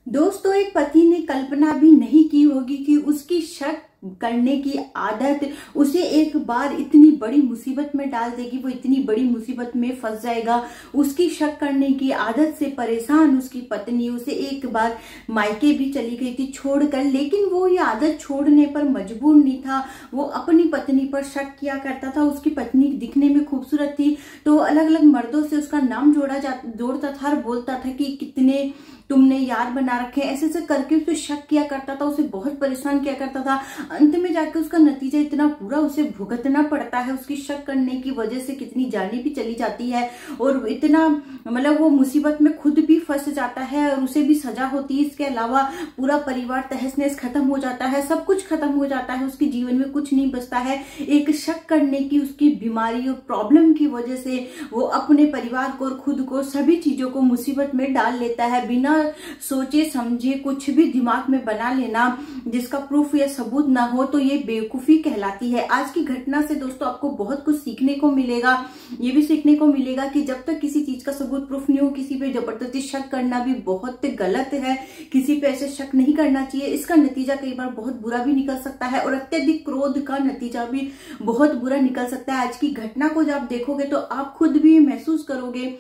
दोस्तों, एक पति ने कल्पना भी नहीं की होगी कि उसकी शक करने की आदत उसे एक बार इतनी बड़ी मुसीबत में डाल देगी। वो इतनी बड़ी मुसीबत में फंस जाएगा। उसकी शक करने की आदत से परेशान उसकी पत्नी उसे एक बार मायके भी चली गई थी छोड़कर, लेकिन वो ये आदत छोड़ने पर मजबूर नहीं था। वो अपनी पत्नी पर शक किया करता था। उसकी पत्नी दिखने में खूबसूरत थी तो अलग अलग मर्दों से उसका नाम जोड़ता था और बोलता था कि कितने तुमने यार बना रखे, ऐसे ऐसे करके उसे शक किया करता था। उसे बहुत परेशान किया करता था। अंत में जाके उसका नतीजा इतना बुरा उसे भुगतना पड़ता है। उसकी शक करने की वजह से कितनी जाने भी चली जाती है और इतना मतलब वो मुसीबत में खुद भी फंस जाता है और उसे भी सजा होती है। इसके अलावा पूरा परिवार तहस नहस खत्म हो जाता है, सब कुछ खत्म हो जाता है। उसके जीवन में कुछ नहीं बचता है। एक शक करने की उसकी बीमारी और प्रॉब्लम की वजह से वो अपने परिवार को और खुद को सभी चीजों को मुसीबत में डाल लेता है। बिना सोचे समझे कुछ भी दिमाग में बना लेना जिसका प्रूफ या सबूत ना हो तो ये बेवकूफी कहलाती है। आज की घटना से दोस्तों आपको बहुत कुछ सीखने को मिलेगा। ये भी सीखने को मिलेगा कि जब तक किसी चीज का सबूत प्रूफ नहीं हो, किसी पे जबरदस्ती शक करना भी बहुत गलत है। किसी पे ऐसे शक नहीं करना चाहिए। इसका नतीजा कई बार बहुत बुरा भी निकल सकता है और अत्यधिक क्रोध का नतीजा भी बहुत बुरा निकल सकता है। आज की घटना को जब आप देखोगे तो आप खुद भी महसूस करोगे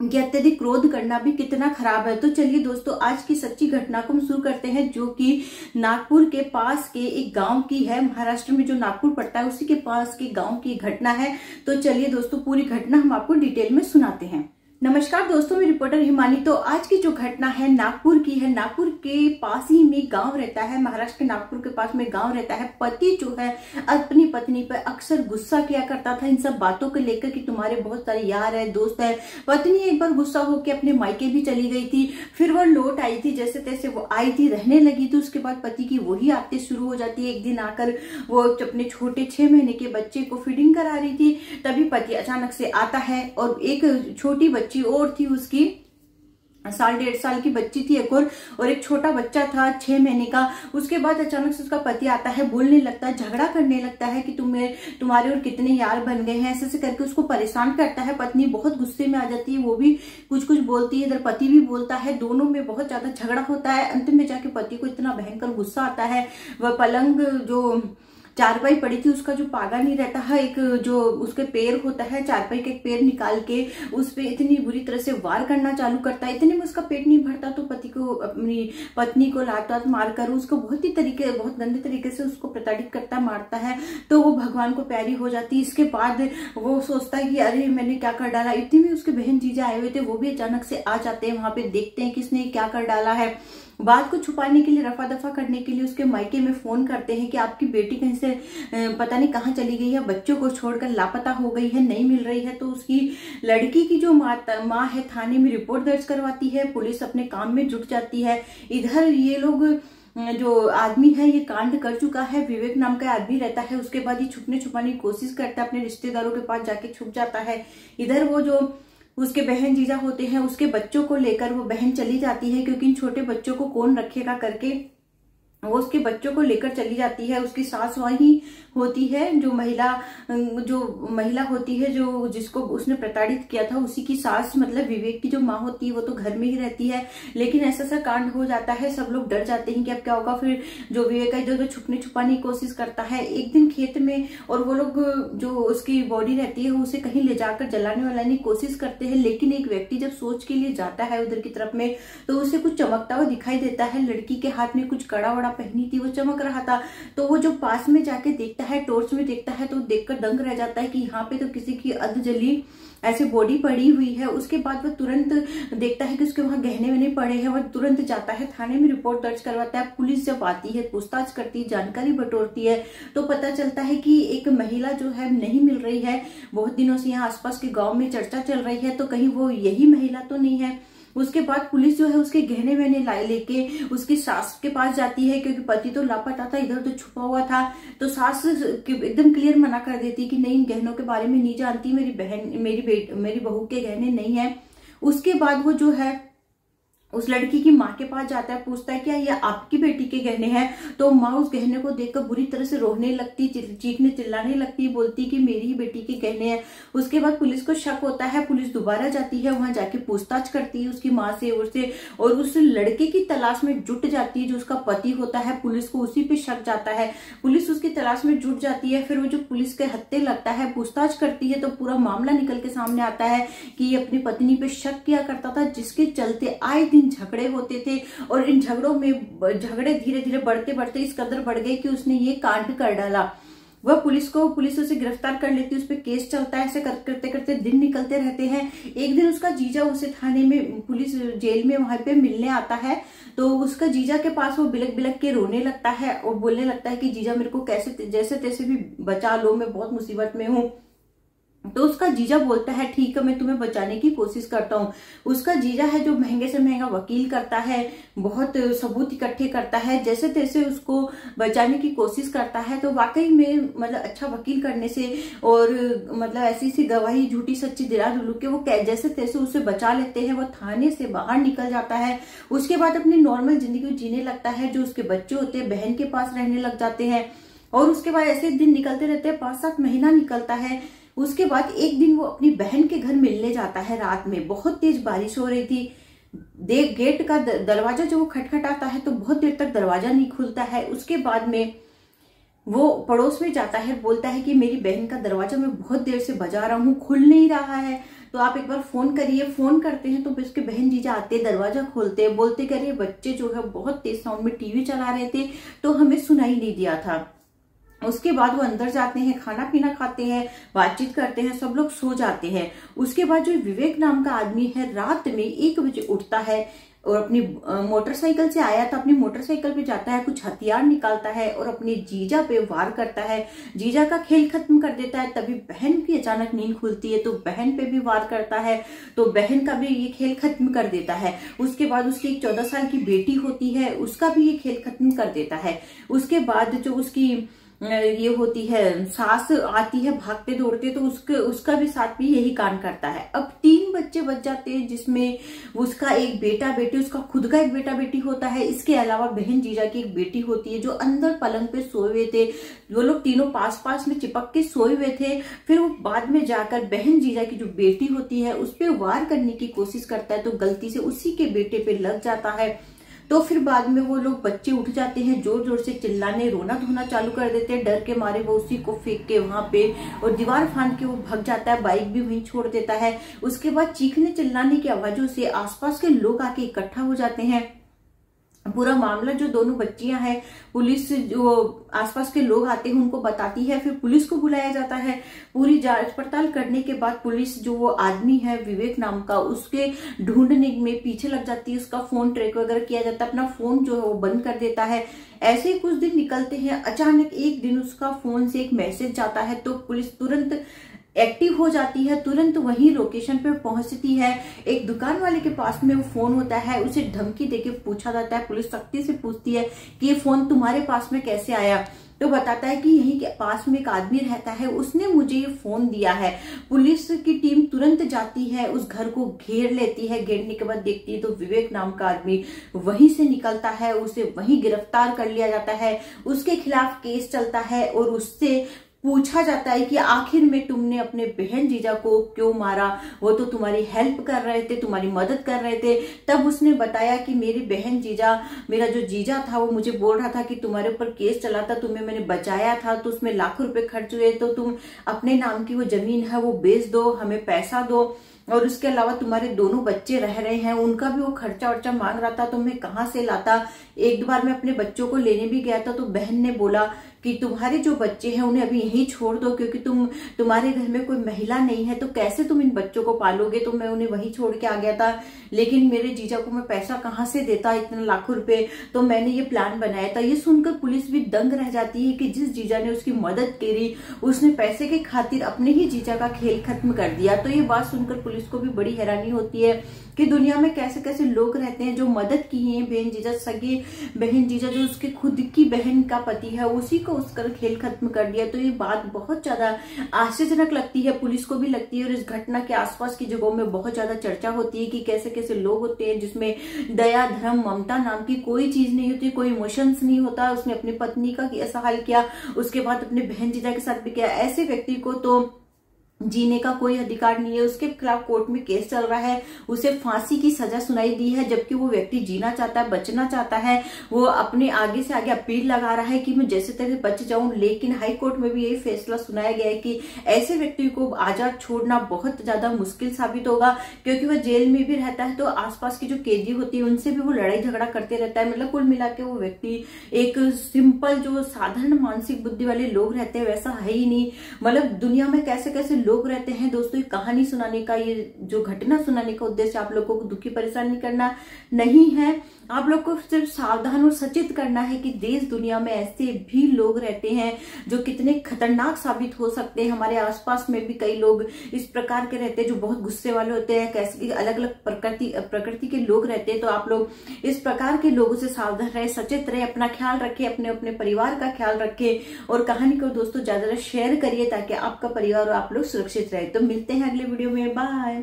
कि अत्यधिक क्रोध करना भी कितना खराब है। तो चलिए दोस्तों, आज की सच्ची घटना को हम शुरू करते हैं, जो कि नागपुर के पास के एक गांव की है। महाराष्ट्र में जो नागपुर पड़ता है उसी के पास के गांव की घटना है। तो चलिए दोस्तों, पूरी घटना हम आपको डिटेल में सुनाते हैं। नमस्कार दोस्तों, मैं रिपोर्टर हिमानी। तो आज की जो घटना है नागपुर की है। नागपुर के पास ही में गांव रहता है, महाराष्ट्र के नागपुर के पास में गांव रहता है। पति जो है अपनी पत्नी पर अक्सर गुस्सा किया करता था इन सब बातों को लेकर कि तुम्हारे बहुत सारे यार है, दोस्त है। पत्नी एक बार गुस्सा होकर अपने मायके भी चली गई थी, फिर वो लौट आई थी, जैसे तैसे वो आई थी, रहने लगी थी। उसके बाद पति की वही आदतें शुरू हो जाती है। एक दिन आकर वो अपने छोटे 6 महीने के बच्चे को फीडिंग करा रही थी, तभी पति अचानक से आता है और एक छोटी बच्ची और थी, उसकी 1.5 साल की बच्ची थी एक और एक छोटा बच्चा था 6 महीने का। उसके बाद अचानक से उसका पति आता है, बोलने लगता है, झगड़ा करने लगता है कि तुम्हारे और कितने यार बन गए हैं, ऐसे ऐसे करके उसको परेशान करता है। पत्नी बहुत गुस्से में आ जाती है, वो भी कुछ कुछ बोलती है, इधर पति भी बोलता है, दोनों में बहुत ज्यादा झगड़ा होता है। अंत में जाके पति को इतना भयंकर गुस्सा आता है, वह पलंग जो चारपाई पड़ी थी उसका जो पागा नहीं रहता है, एक जो उसके पैर होता है, चारपाई के एक पैर निकाल के उस पे इतनी बुरी तरह से वार करना चालू करता है। इतने में उसका पेट नहीं भरता तो पति को अपनी पत्नी को लात मारकर उसको बहुत गंदे तरीके से उसको प्रताड़ित करता, मारता है। तो वो भगवान को प्यारी हो जाती है। इसके बाद वो सोचता है कि अरे मैंने क्या कर डाला। इतने में उसके बहन जीजा आए हुए थे, वो भी अचानक से आ जाते हैं वहां पे, देखते हैं किसने क्या कर डाला है। बात को छुपाने के लिए, रफा दफा करने के लिए उसके मायके में फोन करते हैं कि आपकी बेटी कहीं से पता नहीं कहाँ चली गई है, बच्चों को छोड़कर लापता हो गई है, नहीं मिल रही है। तो उसकी लड़की की जो माँ है थाने में रिपोर्ट दर्ज करवाती है। पुलिस अपने काम में जुट जाती है। इधर ये लोग जो आदमी है ये कांड कर चुका है, विवेक नाम का आदमी रहता है। उसके बाद ये छुपने छुपाने की कोशिश करता है, अपने रिश्तेदारों के पास जाके छुप जाता है। इधर वो जो उसके बहन जीजा होते हैं उसके बच्चों को लेकर वो बहन चली जाती है, क्योंकि इन छोटे बच्चों को कौन रखेगा करके वो उसके बच्चों को लेकर चली जाती है। उसकी सास वही होती है, जो महिला होती है जो जिसको उसने प्रताड़ित किया था, उसी की सास, मतलब विवेक की जो माँ होती है वो तो घर में ही रहती है। लेकिन ऐसा सा कांड हो जाता है, सब लोग डर जाते हैं कि अब क्या होगा। फिर जो विवेक है जो छुपने छुपाने की कोशिश करता है एक दिन खेत में, और वो लोग जो उसकी बॉडी रहती है उसे कहीं ले जाकर जलाने वालाने की कोशिश करते हैं। लेकिन एक व्यक्ति जब सोच के लिए जाता है उधर की तरफ में तो उसे कुछ चमकता हुआ दिखाई देता है। लड़की के हाथ में कुछ कड़ा वड़ा पहनी थी, वो चमक रहा था। तो वो जो पास में जाके देखता है, टॉर्च में देखता है, तो देखकर दंग रह जाता है कि यहाँ पे तो किसी की अध जली ऐसे बॉडी पड़ी हुई है। उसके बाद वह तुरंत देखता है कि उसके वहां गहने वहने पड़े हैं। वह तुरंत जाता है थाने में, रिपोर्ट दर्ज करवाता है। पुलिस जब आती है, पूछताछ करती है, जानकारी बटोरती है, तो पता चलता है कि एक महिला जो है नहीं मिल रही है। बहुत दिनों से यहाँ आसपास के गाँव में चर्चा चल रही है, तो कहीं वो यही महिला तो नहीं है। उसके बाद पुलिस जो है उसके गहने वहने लेके उसकी सास के पास जाती है, क्योंकि पति तो लापता था, इधर तो छुपा हुआ था। तो सास एकदम क्लियर मना कर देती कि नहीं, गहनों के बारे में नहीं जानती, मेरी बहू के गहने नहीं है। उसके बाद वो जो है उस लड़की की माँ के पास जाता है, पूछता है क्या ये आपकी बेटी के गहने हैं। तो माँ उस गहने को देखकर बुरी तरह से रोने लगती, चीखने चिल्लाने लगती, बोलती कि मेरी ही बेटी के गहने हैं। उसके बाद पुलिस को शक होता है, पुलिस दोबारा जाती है, वहां जाके पूछताछ करती है उसकी माँ से और उस लड़के की तलाश में जुट जाती है जो उसका पति होता है। पुलिस को उसी पे शक जाता है, पुलिस उसकी तलाश में जुट जाती है। फिर वो जो पुलिस के हत्थे लगता है, पूछताछ करती है तो पूरा मामला निकल के सामने आता है कि ये अपनी पत्नी पे शक किया करता था, जिसके चलते आए दिन झगड़े होते थे। और इन झगड़ों में झगड़े धीरे धीरे बढ़ते बढ़ते इस कदर बढ़ गए कि उसने ये कांड कर डाला। वह पुलिस उसे गिरफ्तार कर लेती है, उस पर केस चलता है। ऐसे करते करते दिन निकलते रहते हैं। एक दिन उसका जीजा उसे थाने में, पुलिस जेल में वहां पे मिलने आता है। तो उसका जीजा के पास वो बिलक बिलक के रोने लगता है और बोलने लगता है कि जीजा मेरे को कैसे जैसे तैसे भी बचा लो, मैं बहुत मुसीबत में हूँ। तो उसका जीजा बोलता है ठीक है, मैं तुम्हें बचाने की कोशिश करता हूँ। उसका जीजा है जो महंगे से महंगा वकील करता है, बहुत सबूत इकट्ठे करता है, जैसे तैसे उसको बचाने की कोशिश करता है। तो वाकई में मतलब अच्छा वकील करने से और मतलब ऐसी सी गवाही झूठी सच्ची दिला दुलू के वो जैसे तैसे उसे बचा लेते हैं। वो थाने से बाहर निकल जाता है। उसके बाद अपनी नॉर्मल जिंदगी जीने लगता है। जो उसके बच्चे होते हैं बहन के पास रहने लग जाते हैं। और उसके बाद ऐसे दिन निकलते रहते हैं, 5-7 महीना निकलता है। उसके बाद एक दिन वो अपनी बहन के घर मिलने जाता है। रात में बहुत तेज बारिश हो रही थी। गेट का दरवाजा जो वो खटखटाता है तो बहुत देर तक दरवाजा नहीं खुलता है। उसके बाद में वो पड़ोस में जाता है, बोलता है कि मेरी बहन का दरवाजा मैं बहुत देर से बजा रहा हूँ, खुल नहीं रहा है, तो आप एक बार फोन करिए। फोन करते हैं तो उसके बहन जीजा आते, दरवाजा खोलते हैं, बोलते करिए बच्चे जो है बहुत तेज साउंड में टीवी चला रहे थे तो हमें सुनाई नहीं दिया था। उसके बाद वो अंदर जाते हैं, खाना पीना खाते हैं, बातचीत करते हैं, सब लोग सो जाते हैं। उसके बाद जो विवेक नाम का आदमी है रात में 1 बजे उठता है और अपनी मोटरसाइकिल से आया था, अपनी मोटरसाइकिल पे जाता है, कुछ हथियार निकालता है और अपने जीजा पे वार करता है। जीजा का खेल खत्म कर देता है। तभी बहन की अचानक नींद खुलती है तो बहन पे भी वार करता है, तो बहन का भी ये खेल खत्म कर देता है। उसके बाद उसकी एक 14 साल की बेटी होती है, उसका भी ये खेल खत्म कर देता है। उसके बाद जो उसकी ये होती है सास आती है भागते दौड़ते, तो उसका भी साथ भी यही कांड करता है। अब 3 बच्चे बच जाते हैं, जिसमें उसका एक बेटा बेटी, उसका खुद का एक बेटा बेटी होता है। इसके अलावा बहन जीजा की एक बेटी होती है जो अंदर पलंग पे सोए हुए थे। वो लोग तीनों पास पास में चिपक के सोए हुए थे। फिर वो बाद में जाकर बहन जीजा की जो बेटी होती है उस पर वार करने की कोशिश करता है, तो गलती से उसी के बेटे पे लग जाता है। तो फिर बाद में वो लोग बच्चे उठ जाते हैं, जोर जोर से चिल्लाने रोना धोना चालू कर देते हैं। डर के मारे वो उसी को फेंक के वहां पे और दीवार फांद के वो भाग जाता है, बाइक भी वहीं छोड़ देता है। उसके बाद चीखने चिल्लाने की आवाजों से आसपास के लोग आके इकट्ठा हो जाते हैं। पूरा मामला जो दोनों बच्चियां हैं पुलिस जो आसपास के लोग आते हैं उनको बताती है। फिर पुलिस को बुलाया जाता है। पूरी जांच पड़ताल करने के बाद पुलिस जो वो आदमी है विवेक नाम का, उसके ढूंढने में पीछे लग जाती है। उसका फोन ट्रैक वगैरह किया जाता है, अपना फोन जो है वो बंद कर देता है। ऐसे ही कुछ दिन निकलते हैं। अचानक एक दिन उसका फोन से एक मैसेज जाता है तो पुलिस तुरंत एक्टिव हो जाती है, तुरंत वही लोकेशन पे पहुंचती है। एक दुकान वाले के पास में वो फोन होता है, उसे धमकी देके पूछा जाता है। पुलिस सख्ती से पूछती है कि ये फोन तुम्हारे पास में कैसे आया, तो बताता है कि यहीं के पास में एक आदमी रहता है, उसने मुझे ये फोन दिया है। पुलिस की टीम तुरंत जाती है, उस घर को घेर लेती है। घेरने के बाद देखती है तो विवेक नाम का आदमी वहीं से निकलता है, उसे वहीं गिरफ्तार कर लिया जाता है। उसके खिलाफ केस चलता है और उससे पूछा जाता है कि आखिर में तुमने अपने बहन जीजा को क्यों मारा, वो तो तुम्हारी हेल्प कर रहे थे, तुम्हारी मदद कर रहे थे। तब उसने बताया कि मेरी बहन जीजा, मेरा जो जीजा था वो मुझे बोल रहा था कि तुम्हारे ऊपर केस चला था, तुम्हें मैंने बचाया था, तो उसमें लाखों रुपए खर्च हुए, तो तुम अपने नाम की वो जमीन है वो बेच दो, हमें पैसा दो। और उसके अलावा तुम्हारे दोनों बच्चे रह रहे हैं, उनका भी वो खर्चा वर्चा मांग रहा था, तो मैं कहाँ से लाता। एक बार मैं अपने बच्चों को लेने भी गया था तो बहन ने बोला कि तुम्हारे जो बच्चे हैं उन्हें अभी यहीं छोड़ दो, क्योंकि तुम्हारे घर में कोई महिला नहीं है, तो कैसे तुम इन बच्चों को पालोगे। तो मैं उन्हें वहीं छोड़ के आ गया था, लेकिन मेरे जीजा को मैं पैसा कहाँ से देता इतने लाखों रुपए, तो मैंने ये प्लान बनाया था। ये सुनकर पुलिस भी दंग रह जाती है कि जिस जीजा ने उसकी मदद करी उसने पैसे के खातिर अपने ही जीजा का खेल खत्म कर दिया। तो ये बात सुनकर पुलिस को भी बड़ी हैरानी होती है कि दुनिया में कैसे कैसे लोग रहते हैं जो मदद की है बहन जीजा, सगे बहन जीजा, जो उसके खुद की बहन का पति है उसी को उसका खेल खत्म कर दिया। तो ये बात बहुत ज्यादा आश्चर्यजनक लगती है, पुलिस को भी लगती है, और इस घटना के आसपास की जगहों में बहुत ज्यादा चर्चा होती है कि कैसे कैसे लोग होते हैं जिसमें दया, धर्म, ममता नाम की कोई चीज नहीं होती, कोई इमोशंस नहीं होता। उसने अपनी पत्नी का ऐसा हाल किया, उसके बाद अपने बहन जीजा के साथ भी किया। ऐसे व्यक्ति को तो जीने का कोई अधिकार नहीं है। उसके खिलाफ कोर्ट में केस चल रहा है, उसे फांसी की सजा सुनाई दी है, जबकि वो व्यक्ति जीना चाहता है, बचना चाहता है। वो अपने आगे से आगे अपील लगा रहा है कि मैं जैसे तैसे बच जाऊं, लेकिन हाई कोर्ट में भी यही फैसला सुनाया गया है कि ऐसे व्यक्ति को आजाद छोड़ना बहुत ज्यादा मुश्किल साबित होगा, क्योंकि वह जेल में भी रहता है तो आसपास की जो कैदी होती है उनसे भी वो लड़ाई झगड़ा करते रहता है। मतलब कुल मिला के वो व्यक्ति एक सिंपल जो साधारण मानसिक बुद्धि वाले लोग रहते हैं वैसा है ही नहीं। मतलब दुनिया में कैसे कैसे लोग रहते हैं दोस्तों, ये कहानी सुनाने का, ये जो घटना सुनाने का उद्देश्य आप लोगों को दुखी परेशान नहीं करना नहीं है। आप लोग को सिर्फ सावधान और सचेत करना है कि देश दुनिया में ऐसे भी लोग रहते हैं जो कितने खतरनाक साबित हो सकते हैं। हमारे आसपास में भी कई लोग इस प्रकार के रहते हैं जो बहुत गुस्से वाले होते हैं, कैसे अलग अलग प्रकृति के लोग रहते हैं। तो आप लोग इस प्रकार के लोगों से सावधान रहे, सचेत रहे, अपना ख्याल रखें, अपने अपने परिवार का ख्याल रखें, और कहानी को दोस्तों ज्यादा शेयर करिए ताकि आपका परिवार और आप लोग सुरक्षित रहे। तो मिलते हैं अगले वीडियो में, बाय।